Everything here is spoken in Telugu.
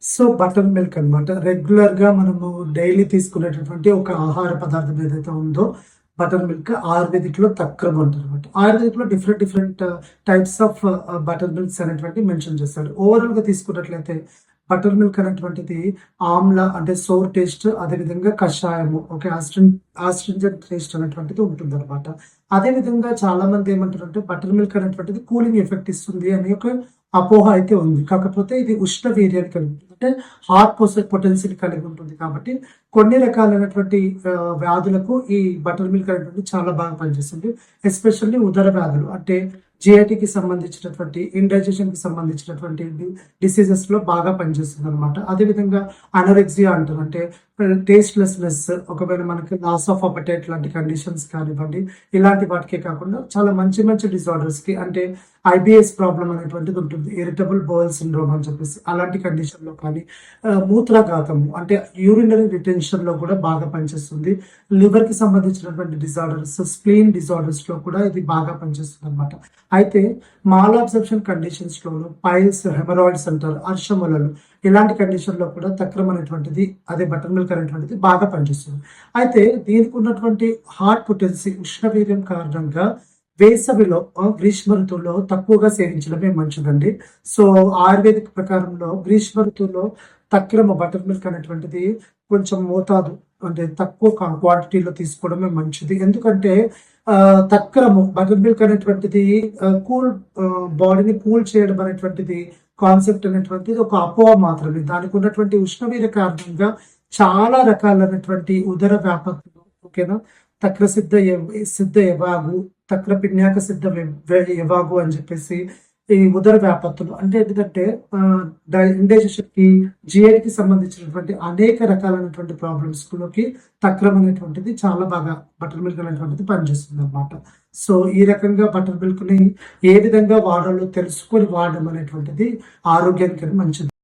సో బటర్ మిల్క్ అన్నమాట. రెగ్యులర్‌గా మనము డైలీ తీసుకునేటటువంటి ఒక ఆహార పదార్థం ఏదైతే ఉందో బటర్ మిల్క్ ఆయుర్వేదిక్‌లో తక్రం అంటారన్నమాట. ఆయుర్వేదిక్‌లో different different types of butter milks అనేటువంటివి మెన్షన్ చేస్తారు. ఓవరాల్‌గా తీసుకున్నట్లయితే బటర్ మిల్క్ అనేటువంటిది ఆమ్ల అంటే సోర్ టేస్ట్, అదేవిధంగా కషాయము ఓకే. ఆస్ట్రింజెంట్ టేస్ట్ అనేటువంటిది ఉంటుందన్నమాట. అదేవిధంగా చాలామంది ఏమంటారంటే బటర్ మిల్క్ అనేటువంటిది కూలింగ్ ఎఫెక్ట్ ఇస్తుంది అని ఒక అపోహ అయితే ఉంది. కాకపోతే ఇది ఉష్ణ వీర్యాన్ని కలిగి ఉంటుంది. అంటే హాట్ పొటెన్సీని కలిగి ఉంటుంది కాబట్టి కొన్ని రకాలైనటువంటి వ్యాధులకు ఈ బటర్ మిల్క్ అనేటువంటిది చాలా బాగా పనిచేస్తుంది. ఎస్పెషల్లీ ఉదర వ్యాధులు అంటే జిఐటికి సంబంధించినటువంటి ఇండైజెషన్‌కి సంబంధించినటువంటి డిసీజెస్‌లో బాగా పనిచేస్తుంది అనమాట. అదేవిధంగా అనోరెక్సియా అంటారు. అంటే టేస్ట్‌లెస్‌నెస్ ఒకవేళ మనకి లాస్ ఆఫ్ అపెటైట్ లాంటి కండిషన్స్ కానివ్వండి, ఇలాంటి వాటికే కాకుండా చాలా మంచి మంచి డిజార్డర్స్‌కి అంటే ఐబీఎస్ ప్రాబ్లమ్ అనేటువంటిది ఉంటుంది. ఇరిటబుల్ బౌల్ సిండ్రోమ్ అని చెప్పేసి అలాంటి కండిషన్‌లో కానీ మూత్రాఘాతము అంటే యూరినరీ రిటెన్షన్‌లో కూడా బాగా పనిచేస్తుంది. లివర్‌కి సంబంధించినటువంటి డిజార్డర్స్, స్ప్లీన్ డిజార్డర్స్‌లో కూడా ఇది బాగా పనిచేస్తుందన్నమాట. అయితే మాల్ అబ్జర్ప్షన్ కండిషన్స్‌లోను పైల్స్, హెమరాయిడ్స్ అంటారు, అర్షములలు ఇలాంటి కండిషన్‌లో కూడా తక్రం అనేటువంటిది అదే బటర్ మిల్క్ అనేటువంటిది బాగా పనిచేస్తుంది. అయితే దీనికి ఉన్నటువంటి హార్ట్ పొటెన్సీ ఉష్ణవీర్యం కారణంగా వేసవిలో గ్రీష్మ ఋతువులో తక్కువగా సేవించడమే మంచిదండి. సో ఆయుర్వేదిక్ ప్రకారంలో గ్రీష్మ ఋతువులో తక్రమ బటర్ మిల్క్ అనేటువంటిది కొంచెం మోతాదు అంటే తక్కువ క్వాంటిటీలో తీసుకోవడమే మంచిది. ఎందుకంటే తక్రము బటర్ మిల్క్ అనేటువంటిది కూల్ బాడీని కూల్ చేయడం అనేటువంటిది కాన్సెప్ట్ అనేటువంటిది ఒక అపోహ మాత్రమే. దానికి ఉన్నటువంటి ఉష్ణవీర్య కారణంగా చాలా రకాలైనటువంటి ఉదర వ్యాపకులు ఓకేనా తక్ర సిద్ధ యవాగు తక్ర పిన్యాక సిద్ధ యవాగు అని చెప్పేసి ఈ ఉదర వ్యాపత్తులు అంటే ఏంటంటే ఇండైజెషన్ కి జిఐకి సంబంధించినటువంటి అనేక రకాలైనటువంటి ప్రాబ్లమ్స్ లోకి తక్రం అనేటువంటిది చాలా బాగా బటర్ మిల్క్ అనేటువంటిది పనిచేస్తుంది అనమాట. సో ఈ రకంగా బటర్ మిల్క్ ని ఏ విధంగా వాడాలో తెలుసుకొని వాడడం అనేటువంటిది ఆరోగ్యానికి మంచిది.